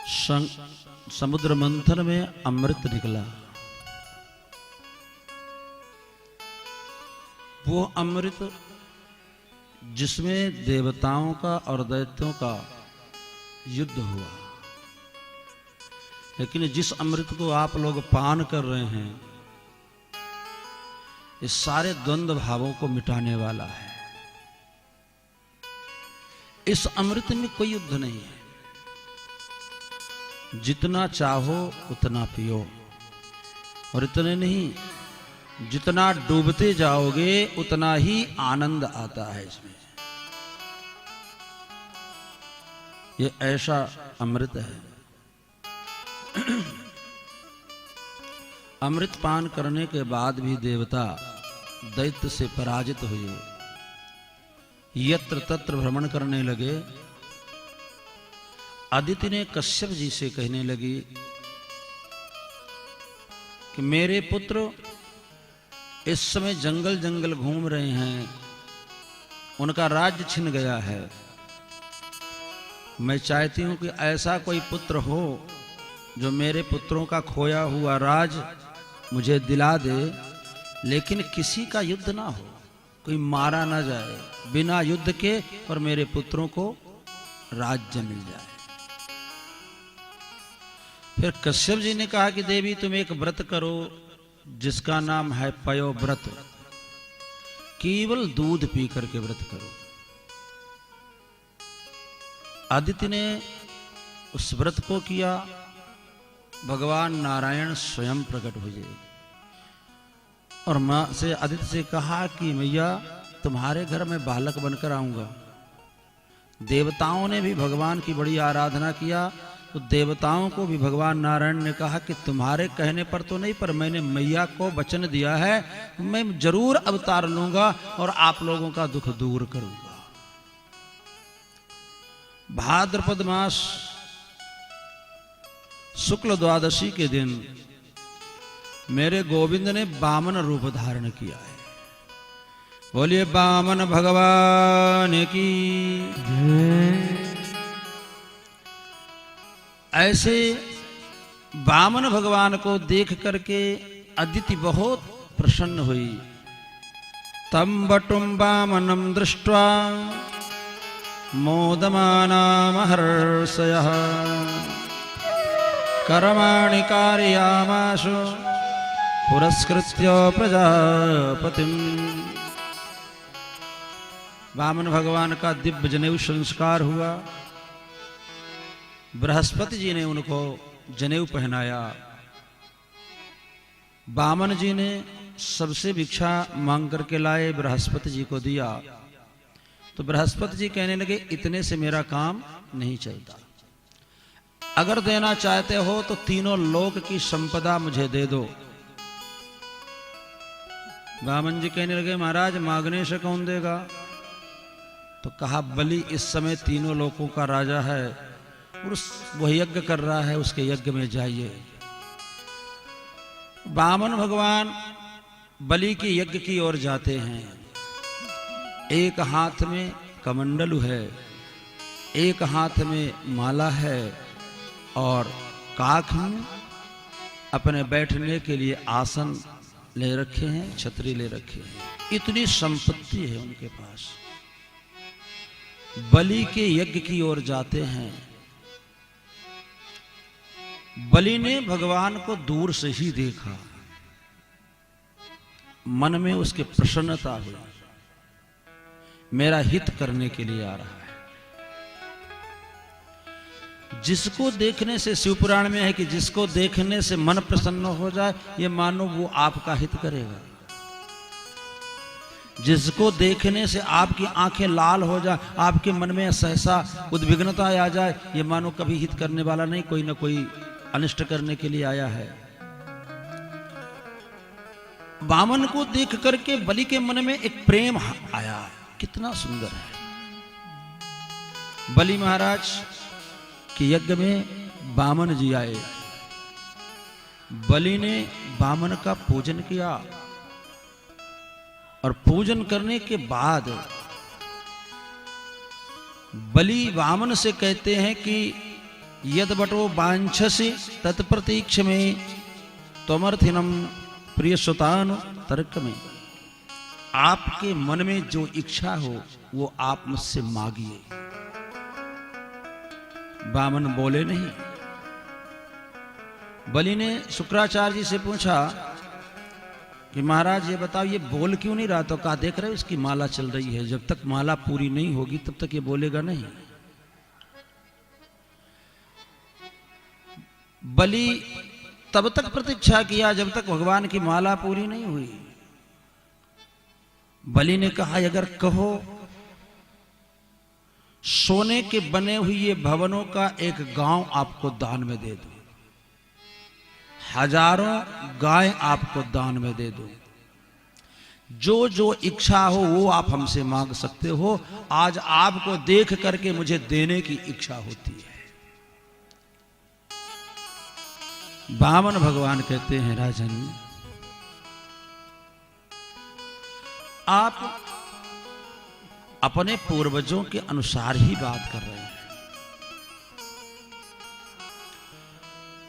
समुद्र मंथन में अमृत निकला। वो अमृत जिसमें देवताओं का और दैत्यों का युद्ध हुआ, लेकिन जिस अमृत को आप लोग पान कर रहे हैं, इस सारे द्वंद्व भावों को मिटाने वाला है। इस अमृत में कोई युद्ध नहीं है। जितना चाहो उतना पियो, और इतने नहीं, जितना डूबते जाओगे उतना ही आनंद आता है इसमें। ये ऐसा अमृत है। अमृत पान करने के बाद भी देवता दैत्य से पराजित हुए, यत्र तत्र भ्रमण करने लगे। अदिति ने कश्यप जी से कहने लगी कि मेरे पुत्र इस समय जंगल जंगल घूम रहे हैं, उनका राज्य छिन गया है। मैं चाहती हूं कि ऐसा कोई पुत्र हो जो मेरे पुत्रों का खोया हुआ राज मुझे दिला दे, लेकिन किसी का युद्ध ना हो, कोई मारा ना जाए बिना युद्ध के, और मेरे पुत्रों को राज्य मिल जाए। फिर कश्यप जी ने कहा कि देवी तुम एक व्रत करो जिसका नाम है पयो व्रत। केवल दूध पी करके व्रत करो। आदित्य ने उस व्रत को किया। भगवान नारायण स्वयं प्रकट हुए और मां से आदित्य से कहा कि मैया तुम्हारे घर में बालक बनकर आऊंगा। देवताओं ने भी भगवान की बड़ी आराधना किया, तो देवताओं को भी भगवान नारायण ने कहा कि तुम्हारे कहने पर तो नहीं, पर मैंने मैया को वचन दिया है, मैं जरूर अवतार लूंगा और आप लोगों का दुख दूर करूंगा। भाद्रपद मास शुक्ल द्वादशी के दिन मेरे गोविंद ने वामन रूप धारण किया है। बोलिए वामन भगवान की। ऐसे वामन भगवान को देख करके अदिति बहुत प्रसन्न हुई। तम बटुम वामनम दृष्ट्वा मोदमाना महर्षयः कर्माणि कारयामाशु पुरस्कृत्य प्रजापतिम्। वामन भगवान का दिव्य जनेऊ संस्कार हुआ। बृहस्पति जी ने उनको जनेऊ पहनाया। वामन जी ने सबसे भिक्षा मांग करके लाए, बृहस्पति जी को दिया। तो बृहस्पति जी कहने लगे इतने से मेरा काम नहीं चलता, अगर देना चाहते हो तो तीनों लोक की संपदा मुझे दे दो। वामन जी कहने लगे महाराज मांगने से कौन देगा? तो कहा बलि इस समय तीनों लोकों का राजा है, वह यज्ञ कर रहा है, उसके यज्ञ में जाइए। वामन भगवान बलि के यज्ञ की ओर जाते हैं। एक हाथ में कमंडलू है, एक हाथ में माला है, और काख में अपने बैठने के लिए आसन ले रखे हैं, छतरी ले रखे हैं। इतनी संपत्ति है उनके पास। बलि के यज्ञ की ओर जाते हैं। बलि ने भगवान को दूर से ही देखा, मन में उसके प्रसन्नता हुई, मेरा हित करने के लिए आ रहा है। जिसको देखने से, शिवपुराण में है कि जिसको देखने से मन प्रसन्न हो जाए, ये मानो वो आपका हित करेगा। जिसको देखने से आपकी आंखें लाल हो जाए, आपके मन में सहसा उद्विग्नता आ जाए, ये मानो कभी हित करने वाला नहीं, कोई ना कोई अनिष्ट करने के लिए आया है। वामन को देख करके बलि के मन में एक प्रेम आया, कितना सुंदर है। बलि महाराज के यज्ञ में वामन जी आए। बलि ने वामन का पूजन किया, और पूजन करने के बाद बलि वामन से कहते हैं कि यद बटो वांछसि तत्प्रतीक्ष में त्वमर्थिनम प्रिय सुतान तर्क में। आपके मन में जो इच्छा हो वो आप मुझसे मांगिए। वामन बोले नहीं। बलि ने शुक्राचार्य जी से पूछा कि महाराज ये बताओ ये बोल क्यों नहीं रहा? तो कहा देख रहे हो इसकी माला चल रही है, जब तक माला पूरी नहीं होगी तब तक ये बोलेगा नहीं। बलि तब तक प्रतीक्षा किया जब तक भगवान की माला पूरी नहीं हुई। बलि ने कहा अगर कहो सोने के बने हुए ये भवनों का एक गांव आपको दान में दे दूं, हजारों गाय आपको दान में दे दूं, जो जो इच्छा हो वो आप हमसे मांग सकते हो। आज आपको देख करके मुझे देने की इच्छा होती है। वामन भगवान कहते हैं राजन आप अपने पूर्वजों के अनुसार ही बात कर रहे हैं।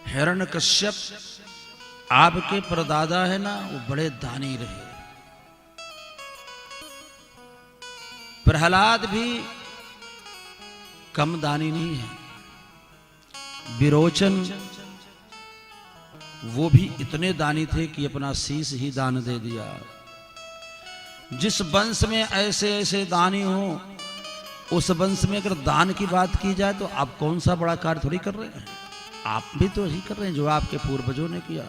हिरण्यकश्यप आपके परदादा है ना, वो बड़े दानी रहे। प्रहलाद भी कम दानी नहीं है। विरोचन वो भी इतने दानी थे कि अपना शीश ही दान दे दिया। जिस वंश में ऐसे ऐसे दानी हो उस वंश में अगर दान की बात की जाए तो आप कौन सा बड़ा कार्य थोड़ी कर रहे हैं, आप भी तो यही कर रहे हैं जो आपके पूर्वजों ने किया।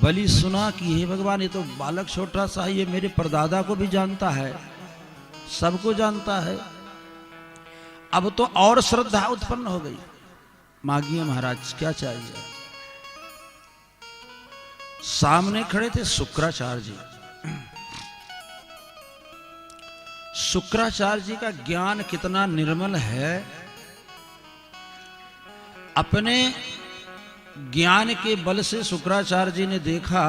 बलि सुना कि हे भगवान ये तो बालक छोटा सा है, ये मेरे परदादा को भी जानता है, सबको जानता है। अब तो और श्रद्धा उत्पन्न हो गई। मांगिए महाराज क्या चाहिए। सामने खड़े थे शुक्राचार्य जी। शुक्राचार्य जी का ज्ञान कितना निर्मल है। अपने ज्ञान के बल से शुक्राचार्य जी ने देखा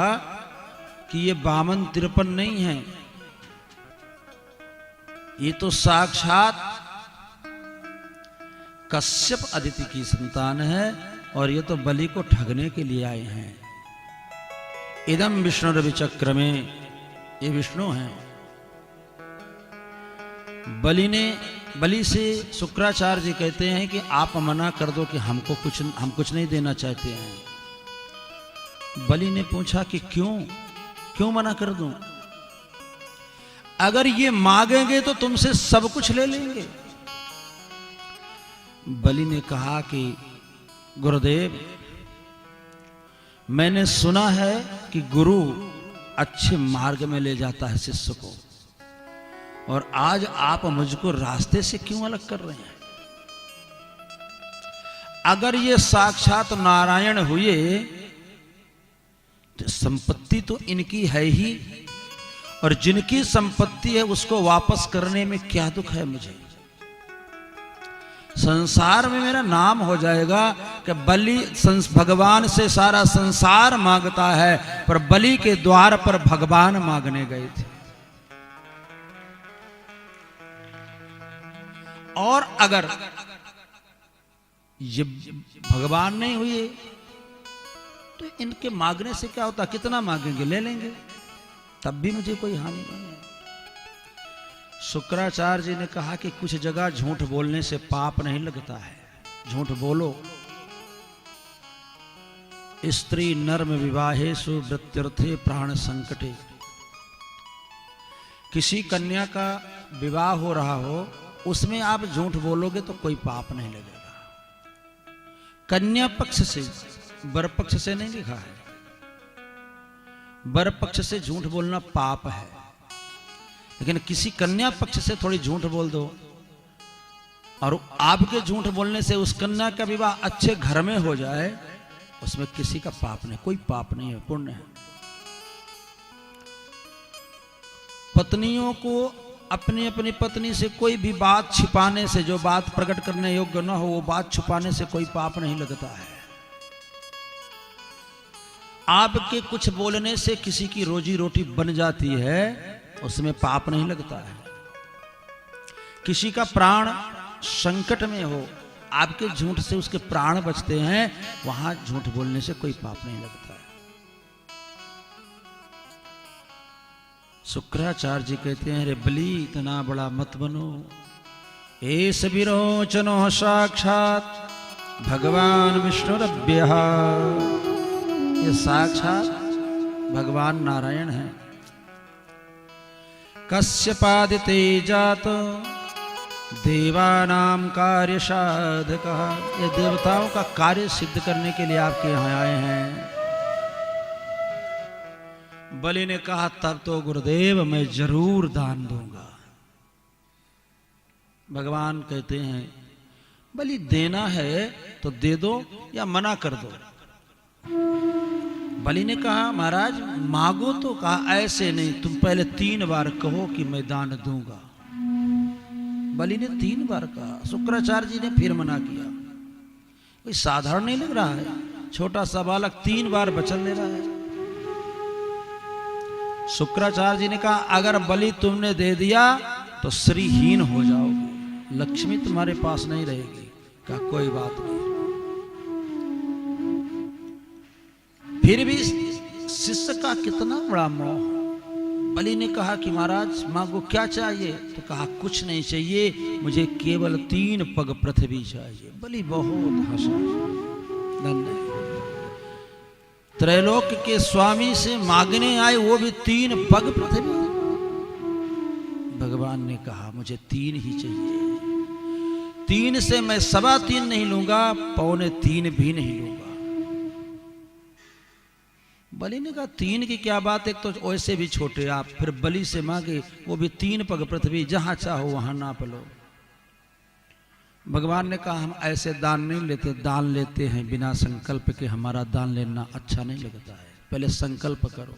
कि ये वामन तिरपन नहीं है, ये तो साक्षात कश्यप अदिति की संतान है और ये तो बलि को ठगने के लिए आए हैं। इदम विष्णु रविचक्र में, ये विष्णु हैं। बलि से शुक्राचार्य जी कहते हैं कि आप मना कर दो कि हम कुछ नहीं देना चाहते हैं। बलि ने पूछा कि क्यों मना कर दूं? अगर ये मांगेंगे तो तुमसे सब कुछ ले लेंगे। बलि ने कहा कि गुरुदेव मैंने सुना है कि गुरु अच्छे मार्ग में ले जाता है शिष्य को, और आज आप मुझको रास्ते से क्यों अलग कर रहे हैं? अगर ये साक्षात नारायण हुए तो संपत्ति तो इनकी है ही, और जिनकी संपत्ति है उसको वापस करने में क्या दुख है मुझे? संसार में मेरा नाम हो जाएगा कि बलि भगवान से सारा संसार मांगता है, पर बलि के द्वार पर भगवान मांगने गए थे। और अगर ये भगवान नहीं हुए तो इनके मांगने से क्या होता? कितना मांगेंगे, ले लेंगे, तब भी मुझे कोई हानि नहीं है। शुक्राचार्य जी ने कहा कि कुछ जगह झूठ बोलने से पाप नहीं लगता है, झूठ बोलो। स्त्री नर्म विवाहेषु वृत्त्यर्थे प्राण संकटे। किसी कन्या का विवाह हो रहा हो उसमें आप झूठ बोलोगे तो कोई पाप नहीं लगेगा। कन्या पक्ष से, वर पक्ष से नहीं लिखा है। वर पक्ष से झूठ बोलना पाप है, लेकिन किसी कन्या पक्ष से थोड़ी झूठ बोल दो और आपके झूठ बोलने से उस कन्या का विवाह अच्छे घर में हो जाए, उसमें किसी का पाप नहीं, कोई पाप नहीं है, पुण्य है। पत्नियों को अपनी अपनी पत्नी से कोई भी बात छिपाने से, जो बात प्रकट करने योग्य न हो वो बात छुपाने से कोई पाप नहीं लगता है। आपके कुछ बोलने से किसी की रोजी रोटी बन जाती है, उसमें पाप नहीं लगता है। किसी का प्राण संकट में हो, आपके झूठ से उसके प्राण बचते हैं, वहां झूठ बोलने से कोई पाप नहीं लगता है। शुक्राचार्य जी कहते हैं, रे बलि इतना बड़ा मत बनो, एस विरोचनो साक्षात भगवान विष्णुरभ्यः, ये साक्षात भगवान नारायण हैं। कश्यपादिते जात देवानाम कार्य साधकः, ये देवताओं का कार्य सिद्ध करने के लिए आपके यहाँ आए हैं। बलि ने कहा, तब तो गुरुदेव मैं जरूर दान दूंगा। भगवान कहते हैं, बलि देना है तो दे दो या मना कर दो। बलि ने कहा, महाराज मांगो तो, कहा ऐसे नहीं, तुम पहले 3 बार कहो कि मैं दान दूंगा। बलि ने 3 बार कहा, शुक्राचार्य जी ने फिर मना किया। कोई साधारण नहीं लग रहा है, छोटा सा बालक 3 बार वचन ले रहा है। शुक्राचार्य जी ने कहा, अगर बलि तुमने दे दिया तो श्रीहीन हो जाओगे, लक्ष्मी तुम्हारे पास नहीं रहेगी। कहा कोई बात नहीं। फिर भी शिष्य का कितना बड़ा मोह। बलि ने कहा कि महाराज मांगो, क्या चाहिए? तो कहा कुछ नहीं चाहिए, मुझे केवल 3 पग पृथ्वी चाहिए। बलि बहुत हंसा। धन्य त्रैलोक के स्वामी से मांगने आए, वो भी 3 पग पृथ्वी। भगवान ने कहा मुझे 3 ही चाहिए, 3 से मैं 3.25 नहीं लूंगा, 3.25 भी नहीं लूंगा। बलि ने कहा 3 की क्या बात, एक तो वैसे भी छोटे आप, फिर बलि से मांगे वो भी 3 पग पृथ्वी, जहां चाहो वहां नाप लो। भगवान ने कहा हम ऐसे दान नहीं लेते, दान लेते हैं बिना संकल्प के, हमारा दान लेना अच्छा नहीं लगता है, पहले संकल्प करो।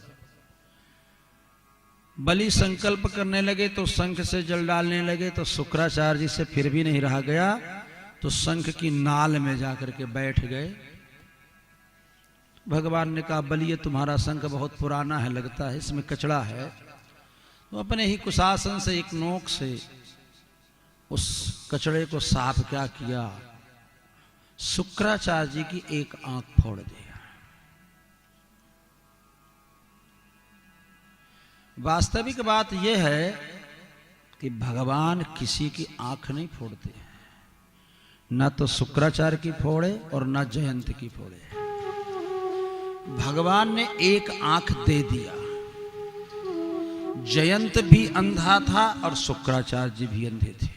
बलि संकल्प करने लगे तो शंख से जल डालने लगे, तो शुक्राचार्य जी से फिर भी नहीं रहा गया, तो शंख की नाल में जाकर के बैठ गए। भगवान ने कहा बलि ये तुम्हारा शंख बहुत पुराना है, लगता है इसमें कचड़ा है। तो अपने ही कुशासन से एक नोक से उस कचड़े को साफ क्या किया, शुक्राचार्य जी की एक आंख फोड़ दिया। वास्तविक बात यह है कि भगवान किसी की आंख नहीं फोड़ते हैं, न तो शुक्राचार्य की फोड़े और न जयंत की फोड़े। भगवान ने एक आंख दे दिया। जयंत भी अंधा था और शुक्राचार्य जी भी अंधे थे।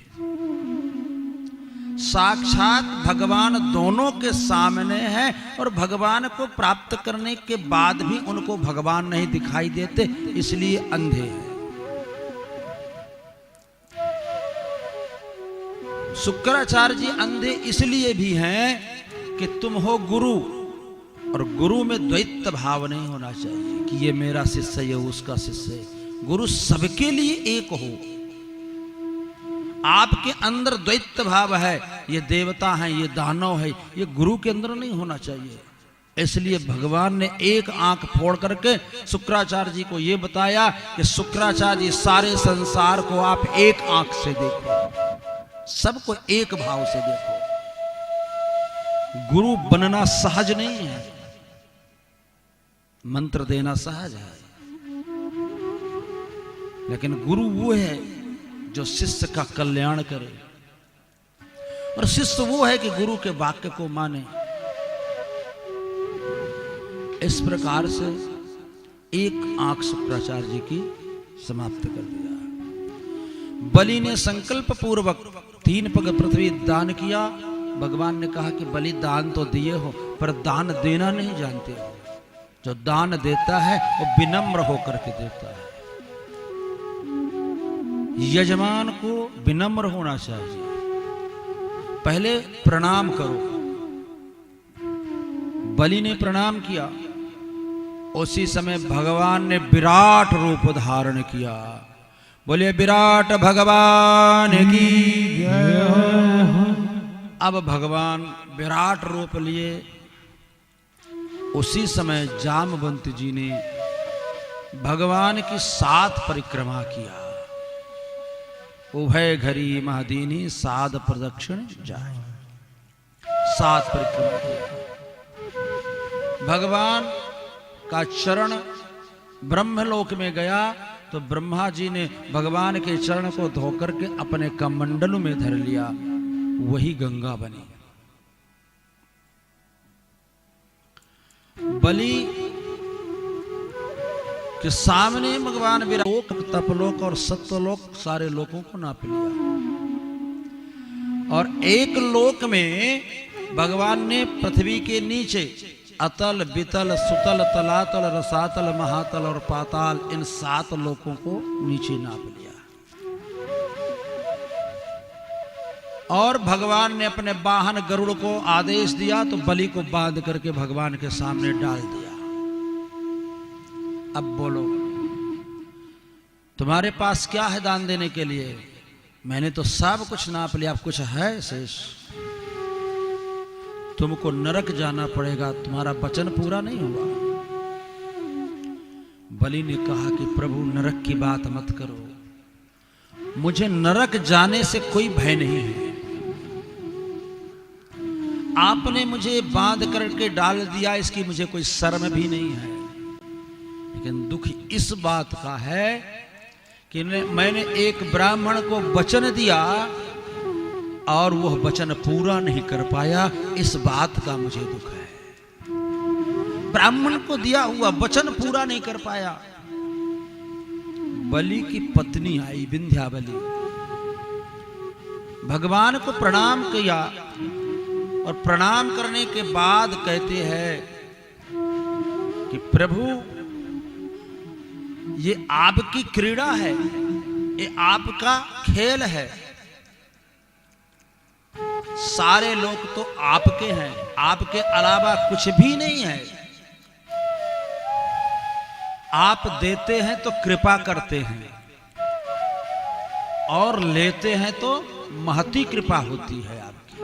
साक्षात भगवान दोनों के सामने है, और भगवान को प्राप्त करने के बाद भी उनको भगवान नहीं दिखाई देते, इसलिए अंधे हैं। शुक्राचार्य जी अंधे इसलिए भी हैं कि तुम हो गुरु, और गुरु में द्वैत भाव नहीं होना चाहिए कि ये मेरा शिष्य है, ये उसका शिष्य है। गुरु सबके लिए एक हो। आपके अंदर द्वैत भाव है, ये देवता है, ये दानव है, ये गुरु के अंदर नहीं होना चाहिए। इसलिए भगवान ने एक आंख फोड़ करके शुक्राचार्य जी को ये बताया कि शुक्राचार्य जी सारे संसार को आप एक आंख से देखो, सबको एक भाव से देखो। गुरु बनना सहज नहीं है, मंत्र देना सहज है, लेकिन गुरु वो है जो शिष्य का कल्याण करे, और शिष्य वो है कि गुरु के वाक्य को माने। इस प्रकार से एक आंख शुक्राचार्य जी की समाप्त कर दिया। बलि ने संकल्प पूर्वक 3 पग पृथ्वी दान किया। भगवान ने कहा कि बलि दान तो दिए हो, पर दान देना नहीं जानते हो। जो दान देता है वो विनम्र होकर के देता है। यजमान को विनम्र होना चाहिए, पहले प्रणाम करो। बलि ने प्रणाम किया, उसी समय भगवान ने विराट रूप धारण किया। बोले विराट भगवान की जय। अब भगवान विराट रूप लिए। उसी समय जामवंत जी ने भगवान की 7 परिक्रमा किया। उभय घरी महादीनी 7 प्रदक्षिण जाए। 7 परिक्रमा किया। भगवान का चरण ब्रह्मलोक में गया तो ब्रह्मा जी ने भगवान के चरण को धोकर के अपने कमंडलू में धर लिया, वही गंगा बनी। बलि के सामने भगवान विराट तपलोक और सत्यलोक सारे लोकों को नाप लिया, और एक लोक में भगवान ने पृथ्वी के नीचे अतल, बितल, सुतल, तलातल, रसातल, महातल और पाताल, इन 7 लोकों को नीचे नाप लिया। और भगवान ने अपने वाहन गरुड़ को आदेश दिया तो बलि को बांध करके भगवान के सामने डाल दिया। अब बोलो, तुम्हारे पास क्या है दान देने के लिए? मैंने तो सब कुछ नाप लिया, अब कुछ है शेष? तुमको नरक जाना पड़ेगा, तुम्हारा वचन पूरा नहीं हुआ। बलि ने कहा कि प्रभु नरक की बात मत करो, मुझे नरक जाने से कोई भय नहीं है। आपने मुझे बांध करके डाल दिया, इसकी मुझे कोई शर्म भी नहीं है, लेकिन दुख इस बात का है कि मैंने एक ब्राह्मण को वचन दिया और वह वचन पूरा नहीं कर पाया, इस बात का मुझे दुख है। ब्राह्मण को दिया हुआ वचन पूरा नहीं कर पाया। बलि की पत्नी आई, विंध्यावली, भगवान को प्रणाम किया, और प्रणाम करने के बाद कहते हैं कि प्रभु ये आपकी क्रीड़ा है, ये आपका खेल है, सारे लोग तो आपके हैं, आपके अलावा कुछ भी नहीं है। आप देते हैं तो कृपा करते हैं, और लेते हैं तो महती कृपा होती है आपकी।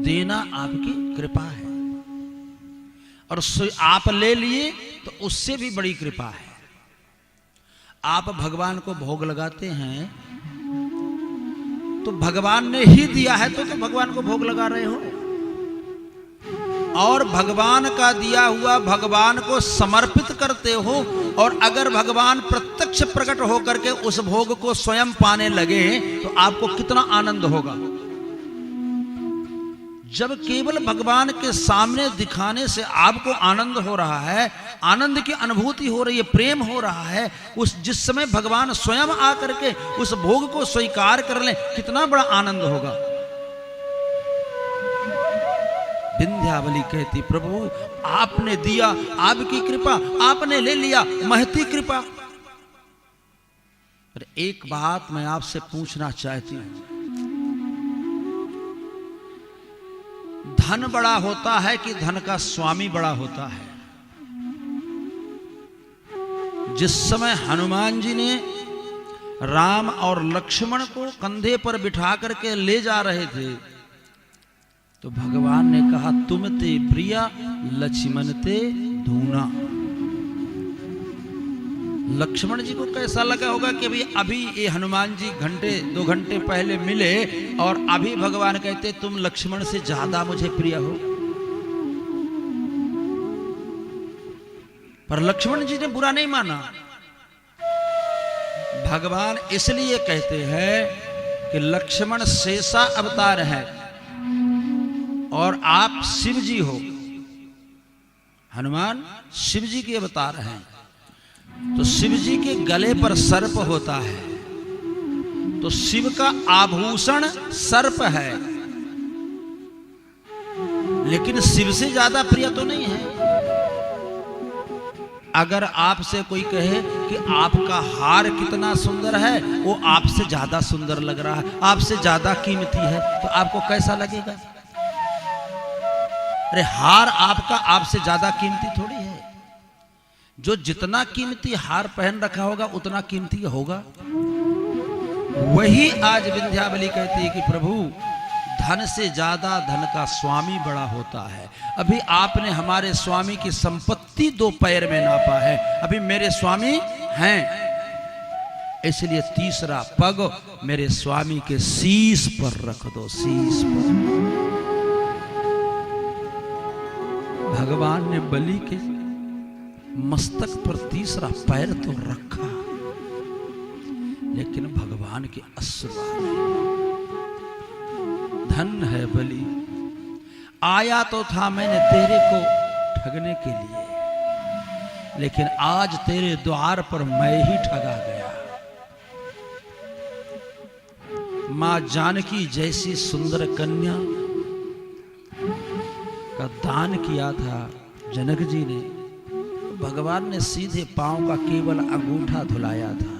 देना आपकी कृपा है, और आप ले लिए तो उससे भी बड़ी कृपा है। आप भगवान को भोग लगाते हैं तो भगवान ने ही दिया है, तो भगवान को भोग लगा रहे हो, और भगवान का दिया हुआ भगवान को समर्पित करते हो। और अगर भगवान प्रत्यक्ष प्रकट होकर के उस भोग को स्वयं पाने लगे तो आपको कितना आनंद होगा। जब केवल भगवान के सामने दिखाने से आपको आनंद हो रहा है, आनंद की अनुभूति हो रही है, प्रेम हो रहा है, उस जिस समय भगवान स्वयं आकर के उस भोग को स्वीकार कर लें, कितना बड़ा आनंद होगा। विंध्यावली कहती प्रभु आपने दिया, आपकी कृपा, आपने ले लिया, महती कृपा। पर एक बात मैं आपसे पूछना चाहती हूं, धन बड़ा होता है कि धन का स्वामी बड़ा होता है? जिस समय हनुमान जी ने राम और लक्ष्मण को कंधे पर बिठा करके ले जा रहे थे तो भगवान ने कहा तुम ते प्रिया लक्ष्मण ते धूना। लक्ष्मण जी को कैसा लगा होगा कि अभी ये हनुमान जी 2 घंटे पहले मिले और अभी भगवान कहते तुम लक्ष्मण से ज्यादा मुझे प्रिय हो। पर लक्ष्मण जी ने बुरा नहीं माना। भगवान इसलिए कहते हैं कि लक्ष्मण शेषा अवतार है और आप शिव जी हो। हनुमान शिव जी के अवतार हैं, तो शिव जी के गले पर सर्प होता है, तो शिव का आभूषण सर्प है, लेकिन शिव से ज्यादा प्रिय तो नहीं है। अगर आपसे कोई कहे कि आपका हार कितना सुंदर है, वो आपसे ज्यादा सुंदर लग रहा है, आपसे ज्यादा कीमती है, तो आपको कैसा लगेगा? अरे हार आपका आपसे ज्यादा कीमती थोड़ी है। जो जितना कीमती हार पहन रखा होगा उतना कीमती होगा। वही आज विंध्यावली कहती है कि प्रभु धन से ज्यादा धन का स्वामी बड़ा होता है। अभी आपने हमारे स्वामी की संपत्ति 2 पैर में नापा है, अभी मेरे स्वामी हैं इसलिए तीसरा पग मेरे स्वामी के शीश पर रख दो, शीश पर। भगवान ने बलि के मस्तक पर तीसरा पैर तो रखा, लेकिन भगवान के अश्रु आ गए। धन है बलि, आया तो था मैंने तेरे को ठगने के लिए, लेकिन आज तेरे द्वार पर मैं ही ठगा गया। मां जानकी जैसी सुंदर कन्या का दान किया था जनक जी ने, भगवान ने सीधे पांव का केवल अंगूठा धुलाया था।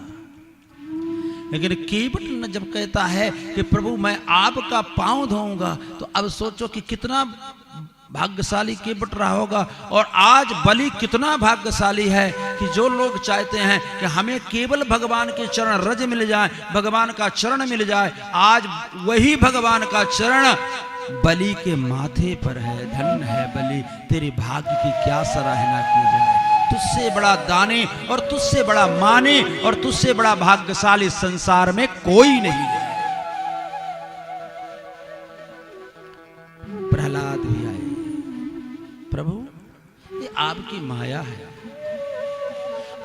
लेकिन केवट न जब कहता है कि प्रभु मैं आपका पांव धोऊंगा, तो अब सोचो कि कितना भाग्यशाली केवट रहा होगा। और आज बलि कितना भाग्यशाली है कि जो लोग चाहते हैं कि हमें केवल भगवान के चरण रज मिल जाए, भगवान का चरण मिल जाए, आज वही भगवान का चरण बलि के माथे पर है। धन है बलि, तेरे भाग्य की क्या सराहना की जाए। तुझसे बड़ा दानी और तुझसे बड़ा माने और तुझसे बड़ा भाग्यशाली संसार में कोई नहीं है। प्रहलाद भी आए, प्रभु ये आपकी माया है,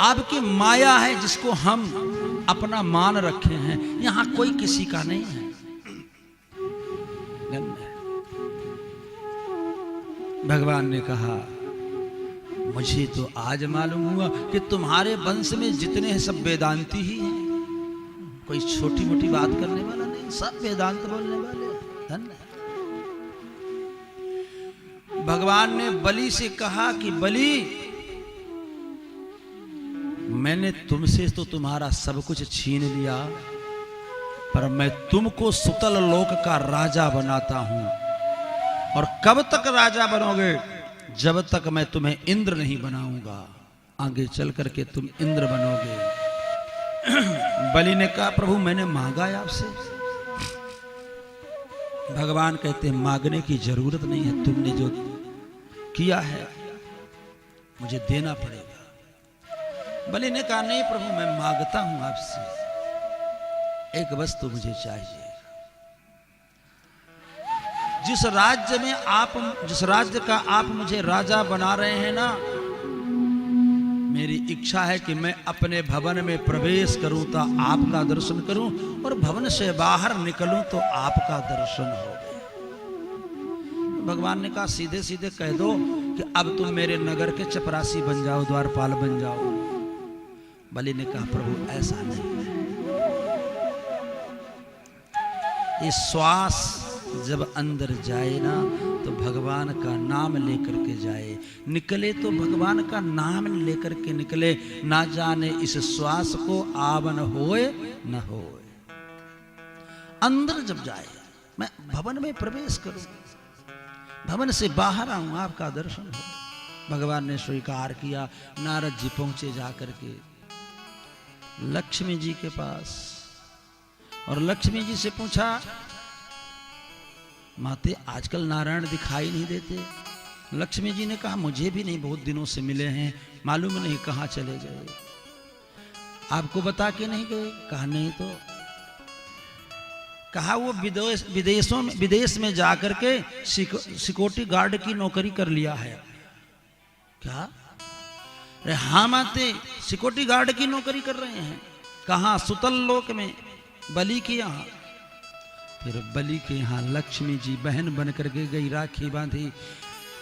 आपकी माया है जिसको हम अपना मान रखे हैं, यहां कोई किसी का नहीं है। भगवान ने कहा मुझे तो आज मालूम हुआ कि तुम्हारे वंश में जितने हैं सब वेदांती ही हैं, कोई छोटी मोटी बात करने वाला नहीं, सब वेदांत बोलने वाले। धन्य। भगवान ने बलि से कहा कि बलि मैंने तुमसे तो तुम्हारा सब कुछ छीन लिया, पर मैं तुमको सुतल लोक का राजा बनाता हूं। और कब तक राजा बनोगे? जब तक मैं तुम्हें इंद्र नहीं बनाऊंगा। आगे चल करके तुम इंद्र बनोगे। बलि ने कहा प्रभु मैंने मांगा है आपसे। भगवान कहते हैं मांगने की जरूरत नहीं है, तुमने जो किया है मुझे देना पड़ेगा। बलि ने कहा नहीं प्रभु मैं मांगता हूं आपसे, एक वस्तु मुझे चाहिए। जिस राज्य का आप मुझे राजा बना रहे हैं ना, मेरी इच्छा है कि मैं अपने भवन में प्रवेश करूं तो आपका दर्शन करूं, और भवन से बाहर निकलूं तो आपका दर्शन हो। भगवान ने कहा सीधे सीधे कह दो कि अब तुम मेरे नगर के चपरासी बन जाओ, द्वारपाल बन जाओ। बलि ने कहा प्रभु ऐसा नहीं है, ये श्वास जब अंदर जाए ना तो भगवान का नाम लेकर के जाए, निकले तो भगवान का नाम लेकर के निकले, ना जाने इस श्वास को आवन होए न होए। अंदर जब जाए, मैं भवन में प्रवेश करूं, भवन से बाहर आऊं, आपका दर्शन हो। भगवान ने स्वीकार किया। नारद जी पहुंचे जाकर के लक्ष्मी जी के पास, और लक्ष्मी जी से पूछा माते आजकल नारायण दिखाई नहीं देते। लक्ष्मी जी ने कहा मुझे भी नहीं, बहुत दिनों से मिले हैं, मालूम नहीं कहां चले गए। आपको बता के नहीं गए? कहा नहीं तो। कहा वो विदेश में जाकर के सिक्योरिटी गार्ड की नौकरी कर लिया है। क्या? अरे हाँ माते सिक्योरिटी गार्ड की नौकरी कर रहे हैं। कहां? सुतल लोक में, बलि के यहाँ। फिर बलि के यहाँ लक्ष्मी जी बहन बन करके गई, राखी बांधी।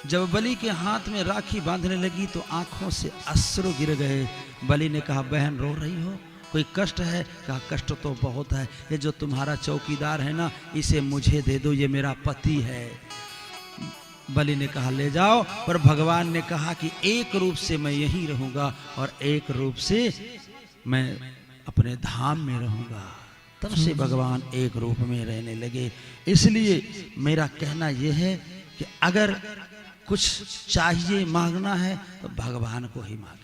जब बलि के हाथ में राखी बांधने लगी तो आंखों से अश्रु गिर गए। बलि ने कहा बहन रो रही हो, कोई कष्ट है? कहा कष्ट तो बहुत है, ये जो तुम्हारा चौकीदार है ना, इसे मुझे दे दो, ये मेरा पति है। बलि ने कहा ले जाओ, पर भगवान ने कहा कि एक रूप से मैं यहीं रहूंगा और एक रूप से मैं अपने धाम में रहूंगा। तब से भगवान एक रूप में रहने लगे। इसलिए मेरा कहना यह है कि अगर कुछ चाहिए, मांगना है तो भगवान को ही मांगे।